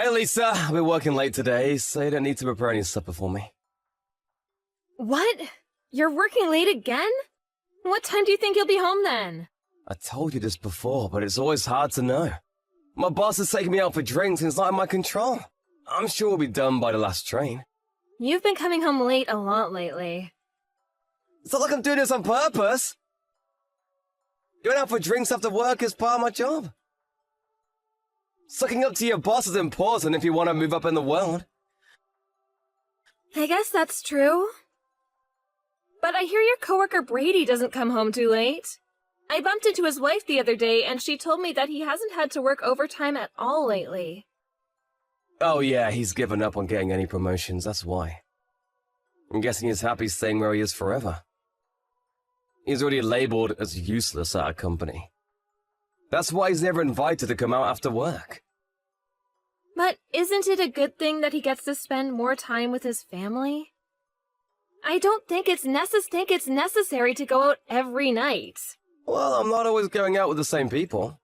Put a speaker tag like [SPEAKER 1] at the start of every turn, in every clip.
[SPEAKER 1] Hey, Lisa, I've been working late today, so you don't need to prepare any supper for me.
[SPEAKER 2] What? You're working late again? What time do you think you'll be home then?
[SPEAKER 1] I told you this before, but it's always hard to know. My boss is taking me out for drinks and it's not in my control. I'm sure we'll be done by the last train.
[SPEAKER 2] You've been coming home late a lot lately.
[SPEAKER 1] It's not like I'm doing this on purpose. Going out for drinks after work is part of my job. Sucking up to your boss is important if you want to move up in the world.
[SPEAKER 2] I guess that's true. But I hear your coworker Brady doesn't come home too late. I bumped into his wife the other day and she told me that he hasn't had to work overtime at all lately.
[SPEAKER 1] Oh yeah, he's given up on getting any promotions, that's why. I'm guessing he's happy staying where he is forever. He's already labeled as useless at a company. That's why he's never invited to come out after work.
[SPEAKER 2] But isn't it a good thing that he gets to spend more time with his family? I don't think it's necessary to go out every night.
[SPEAKER 1] Well, I'm not always going out with the same people.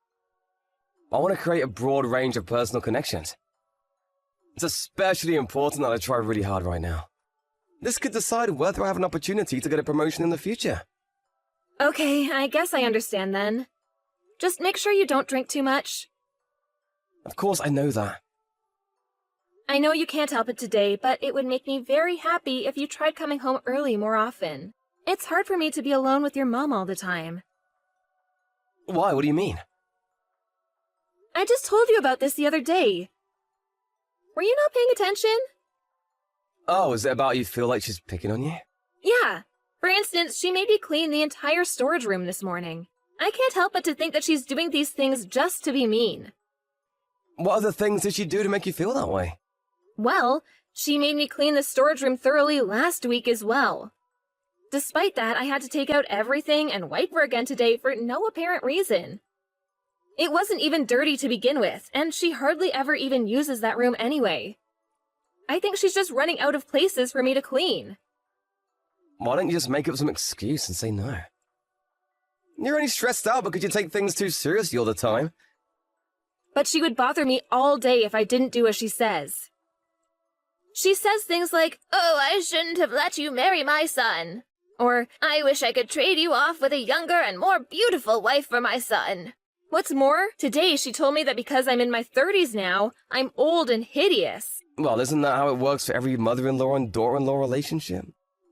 [SPEAKER 1] I want to create a broad range of personal connections. It's especially important that I try really hard right now. This could decide whether I have an opportunity to get a promotion in the future.
[SPEAKER 2] Okay, I guess I understand then. Just make sure you don't drink too much.
[SPEAKER 1] Of course, I know that.
[SPEAKER 2] I know you can't help it today, but it would make me very happy if you tried coming home early more often. It's hard for me to be alone with your mom all the time.
[SPEAKER 1] Why? What do you mean?
[SPEAKER 2] I just told you about this the other day. Were you not paying attention?
[SPEAKER 1] Oh, is it about you feel like she's picking on you?
[SPEAKER 2] Yeah. For instance, she made me clean the entire storage room this morning. I can't help but to think that she's doing these things just to be mean.
[SPEAKER 1] What other things did she do to make you feel that way?
[SPEAKER 2] Well, she made me clean the storage room thoroughly last week as well. Despite that, I had to take out everything and wipe her again today for no apparent reason. It wasn't even dirty to begin with, and she hardly ever even uses that room anyway. I think she's just running out of places for me to clean.
[SPEAKER 1] Why don't you just make up some excuse and say no? You're only stressed out because you take things too seriously all the time.
[SPEAKER 2] But she would bother me all day if I didn't do as she says. She says things like, "Oh, I shouldn't have let you marry my son." Or, "I wish I could trade you off with a younger and more beautiful wife for my son." What's more, today she told me that because I'm in my 30s now, I'm old and hideous.
[SPEAKER 1] Well, isn't that how it works for every mother-in-law and daughter-in-law relationship?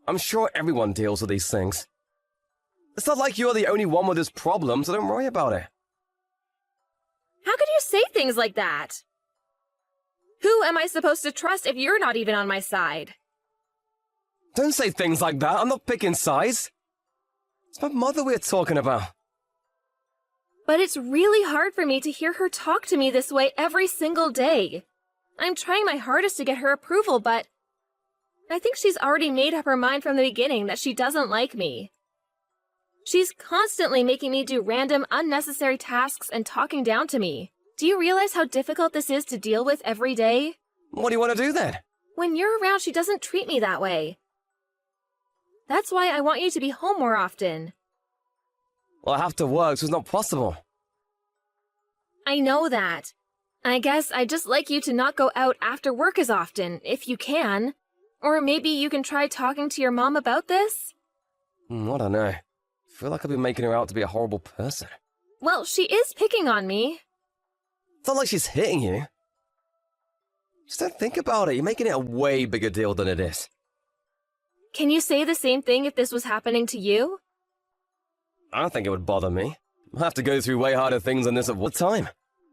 [SPEAKER 1] I'm sure everyone deals with these things. It's not like you're the only one with this problem, so don't worry about it.
[SPEAKER 2] How could you say things like that? Who am I supposed to trust if you're not even on my side?
[SPEAKER 1] Don't say things like that. I'm not picking sides. It's my mother we're talking about.
[SPEAKER 2] But it's really hard for me to hear her talk to me this way every single day. I'm trying my hardest to get her approval, but I think she's already made up her mind from the beginning that she doesn't like me. She's constantly making me do random, unnecessary tasks and talking down to me. Do you realize how difficult this is to deal with every day?
[SPEAKER 1] What do you want to do then?
[SPEAKER 2] When you're around, she doesn't treat me that way. That's why I want you to be home more often.
[SPEAKER 1] Well, I have to work, so it's not possible.
[SPEAKER 2] I know that. I guess I'd just like you to not go out after work as often, if you can. Or maybe you can try talking to your mom about this?
[SPEAKER 1] I don't know. I feel like I've been making her out to be a horrible person.
[SPEAKER 2] Well, she is picking on me.
[SPEAKER 1] It's not like she's hitting you. Just don't think about it. You're making it a way bigger deal than it is.
[SPEAKER 2] Can you say the same thing if this was happening to you?
[SPEAKER 1] I don't think it would bother me. I have to go through way harder things than this at one time.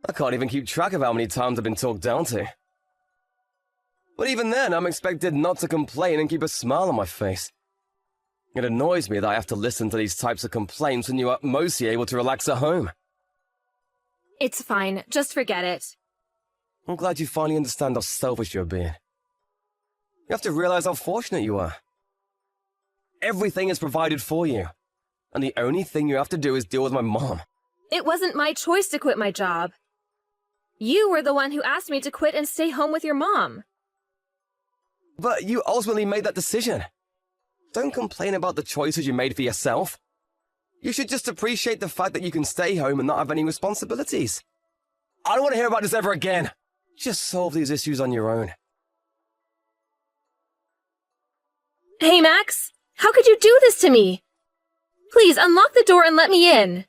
[SPEAKER 1] I can't even keep track of how many times I've been talked down to. But even then, I'm expected not to complain and keep a smile on my face. It annoys me that I have to listen to these types of complaints when you are mostly able to relax at home.
[SPEAKER 2] It's fine. Just forget it.
[SPEAKER 1] I'm glad you finally understand how selfish you're being. You have to realize how fortunate you are. Everything is provided for you. And the only thing you have to do is deal with my mom.
[SPEAKER 2] It wasn't my choice to quit my job. You were the one who asked me to quit and stay home with your mom.
[SPEAKER 1] But you ultimately made that decision. Don't complain about the choices you made for yourself. You should just appreciate the fact that you can stay home and not have any responsibilities. I don't want to hear about this ever again. Just solve these issues on your own.
[SPEAKER 2] Hey, Max! How could you do this to me? Please, unlock the door and let me in.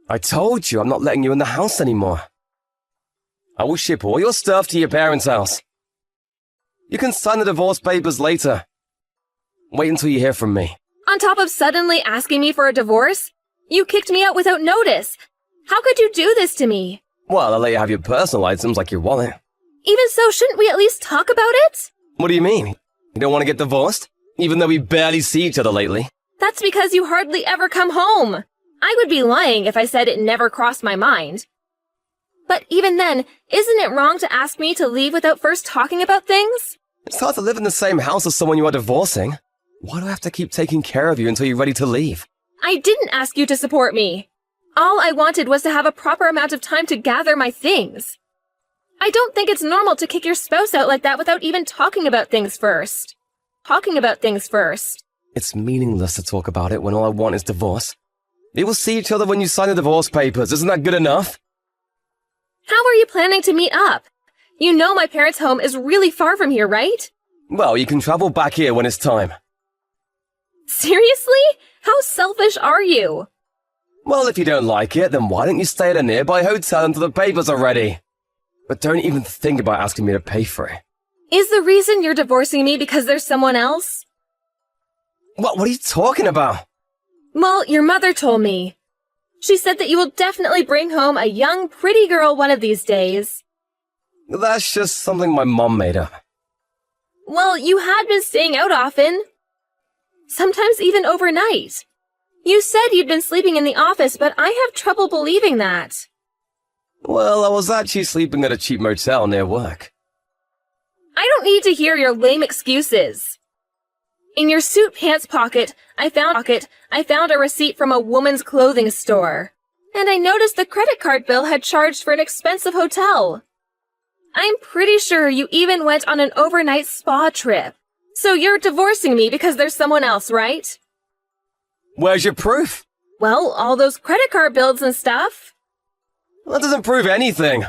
[SPEAKER 1] I told you I'm not letting you in the house anymore. I will ship all your stuff to your parents' house. You can sign the divorce papers later. Wait until you hear from me.
[SPEAKER 2] On top of suddenly asking me for a divorce, you kicked me out without notice. How could you do this to me?
[SPEAKER 1] Well, I'll let you have your personal items like your wallet.
[SPEAKER 2] Even so, shouldn't we at least talk about it?
[SPEAKER 1] What do you mean? You don't want to get divorced? Even though we barely see each other lately.
[SPEAKER 2] That's because you hardly ever come home. I would be lying if I said it never crossed my mind. But even then, isn't it wrong to ask me to leave without first talking about things?
[SPEAKER 1] It's hard to live in the same house as someone you are divorcing. Why do I have to keep taking care of you until you're ready to leave?
[SPEAKER 2] I didn't ask you to support me. All I wanted was to have a proper amount of time to gather my things. I don't think it's normal to kick your spouse out like that without even talking about things first.
[SPEAKER 1] It's meaningless to talk about it when all I want is divorce. We will see each other when you sign the divorce papers. Isn't that good enough?
[SPEAKER 2] How are you planning to meet up? You know my parents' home is really far from here, right?
[SPEAKER 1] Well, you can travel back here when it's time.
[SPEAKER 2] Seriously? How selfish are you?
[SPEAKER 1] Well, if you don't like it, then why don't you stay at a nearby hotel until the papers are ready? But don't even think about asking me to pay for it.
[SPEAKER 2] Is the reason you're divorcing me because there's someone else?
[SPEAKER 1] What are you talking about?
[SPEAKER 2] Well, your mother told me. She said that you will definitely bring home a young, pretty girl one of these days.
[SPEAKER 1] That's just something my mom made up.
[SPEAKER 2] Well, you had been staying out often. Sometimes even overnight. You said you'd been sleeping in the office, but I have trouble believing that.
[SPEAKER 1] Well, I was actually sleeping at a cheap motel near work.
[SPEAKER 2] I don't need to hear your lame excuses. In your suit pants pocket, I found a receipt from a woman's clothing store. And I noticed the credit card bill had charged for an expensive hotel. I'm pretty sure you even went on an overnight spa trip. So you're divorcing me because there's someone else, right?
[SPEAKER 1] Where's your proof?
[SPEAKER 2] Well, all those credit card bills and stuff.
[SPEAKER 1] That doesn't prove anything.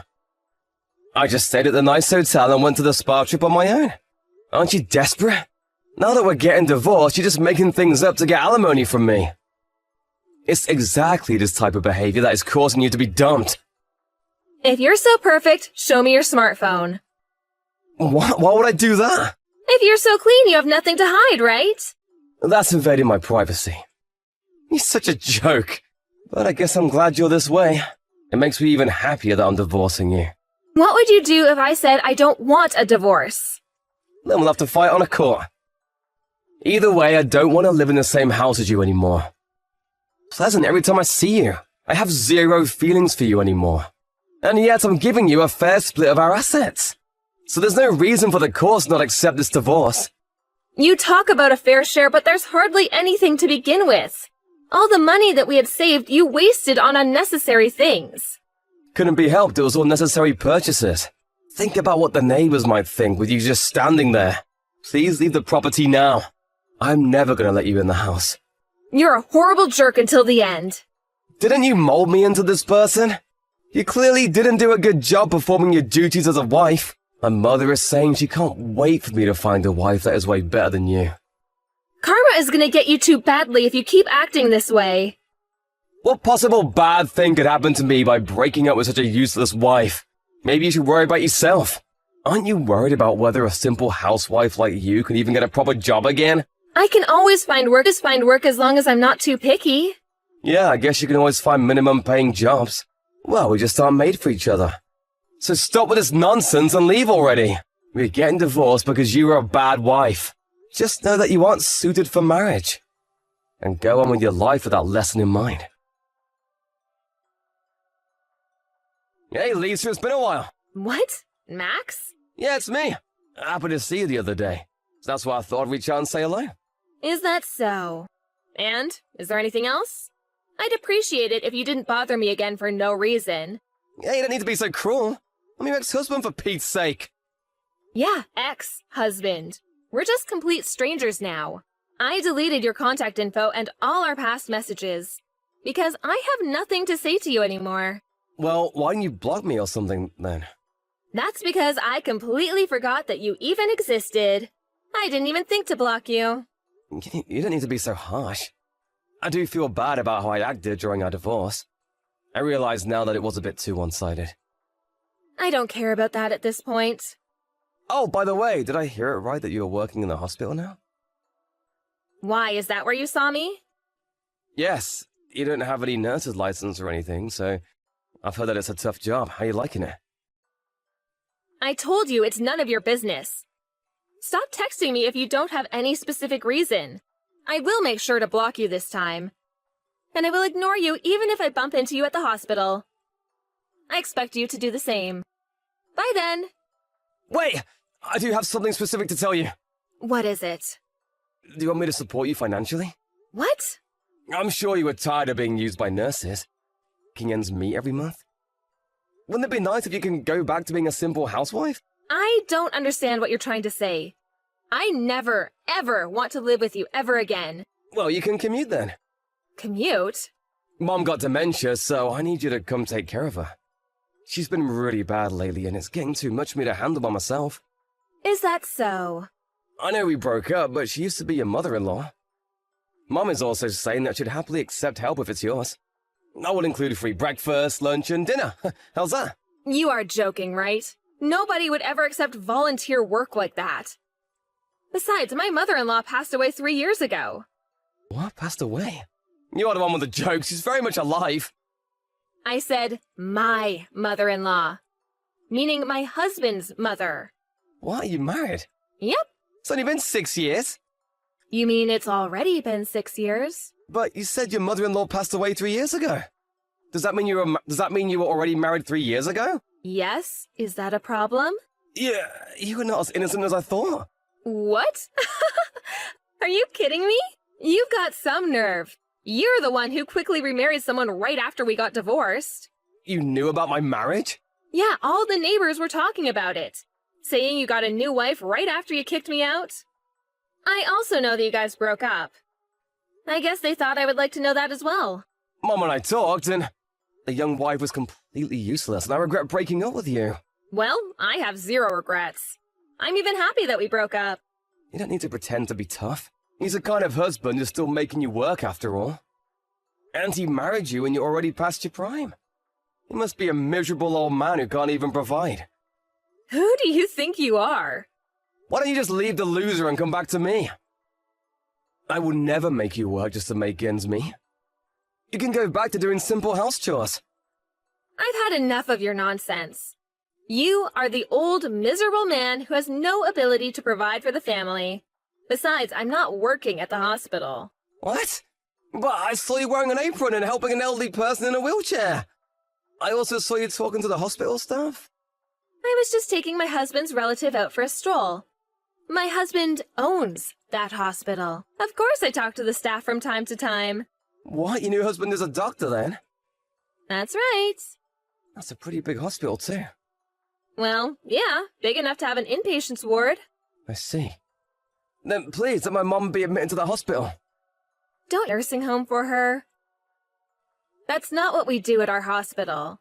[SPEAKER 1] I just stayed at the nice hotel and went to the spa trip on my own. Aren't you desperate? Now that we're getting divorced, you're just making things up to get alimony from me. It's exactly this type of behavior that is causing you to be dumped.
[SPEAKER 2] If you're so perfect, show me your smartphone.
[SPEAKER 1] Why would I do that?
[SPEAKER 2] If you're so clean, you have nothing to hide, right?
[SPEAKER 1] That's invading my privacy. You're such a joke. But I guess I'm glad you're this way. It makes me even happier that I'm divorcing you.
[SPEAKER 2] What would you do if I said I don't want a divorce?
[SPEAKER 1] Then we'll have to fight on a court. Either way, I don't want to live in the same house as you anymore. Pleasant every time I see you. I have zero feelings for you anymore. And yet I'm giving you a fair split of our assets. So there's no reason for the courts not accept this divorce.
[SPEAKER 2] You talk about a fair share, but there's hardly anything to begin with. All the money that we had saved, you wasted on unnecessary things.
[SPEAKER 1] Couldn't be helped, it was all necessary purchases. Think about what the neighbors might think with you just standing there. Please leave the property now. I'm never gonna let you in the house.
[SPEAKER 2] You're a horrible jerk until the end.
[SPEAKER 1] Didn't you mold me into this person? You clearly didn't do a good job performing your duties as a wife. My mother is saying she can't wait for me to find a wife that is way better than you.
[SPEAKER 2] Karma is gonna get you too badly if you keep acting this way.
[SPEAKER 1] What possible bad thing could happen to me by breaking up with such a useless wife? Maybe you should worry about yourself. Aren't you worried about whether a simple housewife like you can even get a proper job again?
[SPEAKER 2] I can always find work as long as I'm not too picky.
[SPEAKER 1] Yeah, I guess you can always find minimum paying jobs. Well, we just aren't made for each other. So stop with this nonsense and leave already. We're getting divorced because you were a bad wife. Just know that you aren't suited for marriage. And go on with your life with that lesson in mind. Hey, Lisa, it's been a while.
[SPEAKER 2] What? Max?
[SPEAKER 1] Yeah, it's me. I happened to see you the other day. So that's why I thought I'd reach out and say hello.
[SPEAKER 2] Is that so? And? Is there anything else? I'd appreciate it if you didn't bother me again for no reason.
[SPEAKER 1] Yeah, you don't need to be so cruel. I'm your ex-husband, for Pete's sake.
[SPEAKER 2] Yeah, ex-husband. We're just complete strangers now. I deleted your contact info and all our past messages. Because I have nothing to say to you anymore.
[SPEAKER 1] Well, why didn't you block me or something, then?
[SPEAKER 2] That's because I completely forgot that you even existed. I didn't even think to block you.
[SPEAKER 1] You don't need to be so harsh. I do feel bad about how I acted during our divorce. I realize now that it was a bit too one-sided.
[SPEAKER 2] I don't care about that at this point.
[SPEAKER 1] Oh, by the way, did I hear it right that you're working in the hospital now?
[SPEAKER 2] Why, is that where you saw me?
[SPEAKER 1] Yes, you don't have any nurse's license or anything, so I've heard that it's a tough job. How you liking it?
[SPEAKER 2] I told you it's none of your business. Stop texting me if you don't have any specific reason. I will make sure to block you this time. And I will ignore you even if I bump into you at the hospital. I expect you to do the same. Bye then.
[SPEAKER 1] Wait! I do have something specific to tell you.
[SPEAKER 2] What is it?
[SPEAKER 1] Do you want me to support you financially?
[SPEAKER 2] What?
[SPEAKER 1] I'm sure you were tired of being used by nurses. Making ends meet every month. Wouldn't it be nice if you can go back to being a simple housewife?
[SPEAKER 2] I don't understand what you're trying to say. I never, ever want to live with you ever again.
[SPEAKER 1] Well, you can commute then.
[SPEAKER 2] Commute?
[SPEAKER 1] Mom got dementia, so I need you to come take care of her. She's been really bad lately, and it's getting too much for me to handle by myself.
[SPEAKER 2] Is that so?
[SPEAKER 1] I know we broke up, but she used to be your mother-in-law. Mom is also saying that she'd happily accept help if it's yours. I will include free breakfast, lunch, and dinner. How's that?
[SPEAKER 2] You are joking, right? Nobody would ever accept volunteer work like that. Besides, my mother-in-law passed away 3 years ago.
[SPEAKER 1] What? Passed away? You are the one with the jokes. She's very much alive.
[SPEAKER 2] I said my mother-in-law, meaning my husband's mother.
[SPEAKER 1] What? Are you married?
[SPEAKER 2] Yep.
[SPEAKER 1] It's only been 6 years.
[SPEAKER 2] You mean it's already been 6 years?
[SPEAKER 1] But you said your mother-in-law passed away 3 years ago. Does that mean you were already married 3 years ago?
[SPEAKER 2] Yes. Is that a problem?
[SPEAKER 1] Yeah, you were not as innocent as I thought.
[SPEAKER 2] What? Are you kidding me? You've got some nerve. You're the one who quickly remarried someone right after we got divorced.
[SPEAKER 1] You knew about my marriage?
[SPEAKER 2] Yeah, all the neighbors were talking about it. Saying you got a new wife right after you kicked me out. I also know that you guys broke up. I guess they thought I would like to know that as well.
[SPEAKER 1] Mom and I talked, and the young wife was completely useless, and I regret breaking up with you.
[SPEAKER 2] Well, I have zero regrets. I'm even happy that we broke up.
[SPEAKER 1] You don't need to pretend to be tough. He's the kind of husband who's still making you work after all. And he married you and you're already past your prime. He must be a miserable old man who can't even provide.
[SPEAKER 2] Who do you think you are?
[SPEAKER 1] Why don't you just leave the loser and come back to me? I will never make you work just to make ends meet. You can go back to doing simple house chores.
[SPEAKER 2] I've had enough of your nonsense. You are the old, miserable man who has no ability to provide for the family. Besides, I'm not working at the hospital.
[SPEAKER 1] What? But I saw you wearing an apron and helping an elderly person in a wheelchair. I also saw you talking to the hospital staff.
[SPEAKER 2] I was just taking my husband's relative out for a stroll. My husband owns that hospital. Of course I talk to the staff from time to time.
[SPEAKER 1] What? Your new husband is a doctor then?
[SPEAKER 2] That's right.
[SPEAKER 1] That's a pretty big hospital too.
[SPEAKER 2] Well, yeah, big enough to have an inpatient's ward.
[SPEAKER 1] I see. Then please let my mom be admitted to the hospital.
[SPEAKER 2] Don't nursing home for her. That's not what we do at our hospital.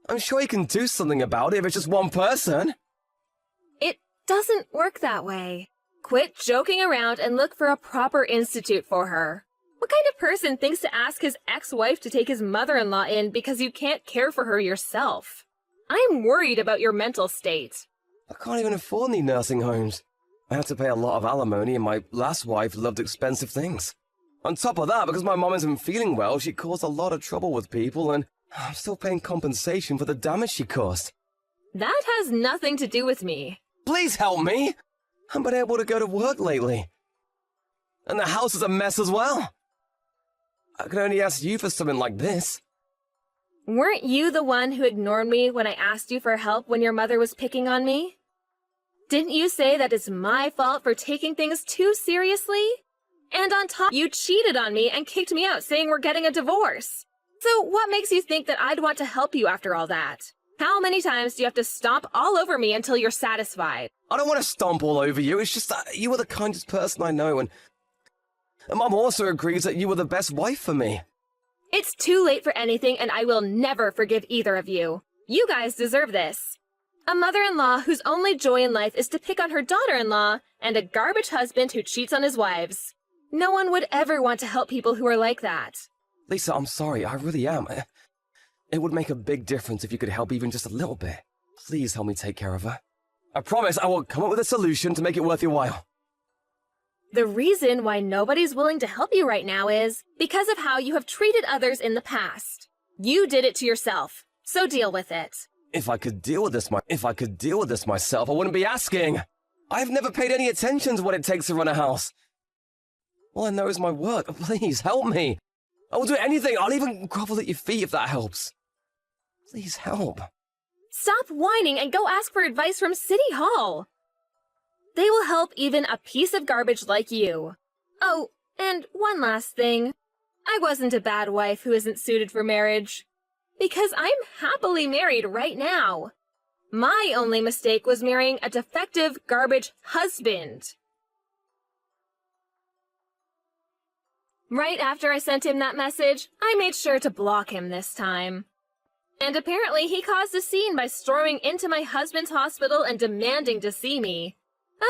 [SPEAKER 1] I'm sure you can do something about it if it's just one person.
[SPEAKER 2] It doesn't work that way. Quit joking around and look for a proper institute for her. What kind of person thinks to ask his ex-wife to take his mother-in-law in because you can't care for her yourself? I'm worried about your mental state.
[SPEAKER 1] I can't even afford any nursing homes. I had to pay a lot of alimony and my last wife loved expensive things. On top of that, because my mom isn't feeling well, she caused a lot of trouble with people and I'm still paying compensation for the damage she caused.
[SPEAKER 2] That has nothing to do with me.
[SPEAKER 1] Please help me! I haven't been able to go to work lately. And the house is a mess as well. I can only ask you for something like this.
[SPEAKER 2] Weren't you the one who ignored me when I asked you for help when your mother was picking on me? Didn't you say that it's my fault for taking things too seriously? And on top, you cheated on me and kicked me out saying we're getting a divorce. So what makes you think that I'd want to help you after all that? How many times do you have to stomp all over me until you're satisfied?
[SPEAKER 1] I don't want to stomp all over you, it's just that you are the kindest person I know and Mom also agrees that you were the best wife for me.
[SPEAKER 2] It's too late for anything and I will never forgive either of you. You guys deserve this. A mother-in-law whose only joy in life is to pick on her daughter-in-law, and a garbage husband who cheats on his wives. No one would ever want to help people who are like that.
[SPEAKER 1] Lisa, I'm sorry, I really am. It would make a big difference if you could help even just a little bit. Please help me take care of her. I promise I will come up with a solution to make it worth your while.
[SPEAKER 2] The reason why nobody's willing to help you right now is because of how you have treated others in the past. You did it to yourself, so deal with it.
[SPEAKER 1] If I could deal with this myself, I wouldn't be asking. I've never paid any attention to what it takes to run a house. All I know is my work. Please help me. I will do anything. I'll even grovel at your feet if that helps. Please help.
[SPEAKER 2] Stop whining and go ask for advice from City Hall. They will help even a piece of garbage like you. Oh, and one last thing. I wasn't a bad wife who isn't suited for marriage. Because I'm happily married right now. My only mistake was marrying a defective garbage husband. Right after I sent him that message, I made sure to block him this time. And apparently he caused a scene by storming into my husband's hospital and demanding to see me.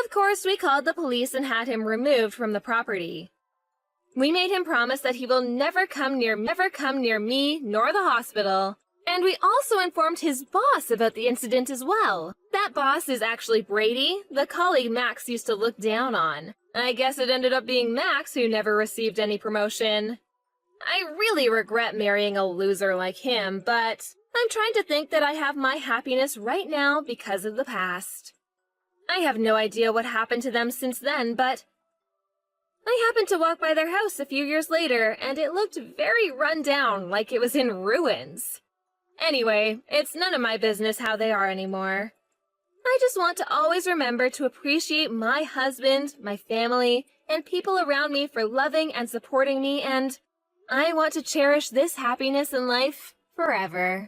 [SPEAKER 2] Of course, we called the police and had him removed from the property. We made him promise that he will never come near me nor the hospital. And we also informed his boss about the incident as well. That boss is actually Brady, the colleague Max used to look down on. I guess it ended up being Max who never received any promotion. I really regret marrying a loser like him, but I'm trying to think that I have my happiness right now because of the past. I have no idea what happened to them since then, but I happened to walk by their house a few years later, and it looked very run down, like it was in ruins. Anyway, it's none of my business how they are anymore. I just want to always remember to appreciate my husband, my family, and people around me for loving and supporting me, and I want to cherish this happiness in life forever.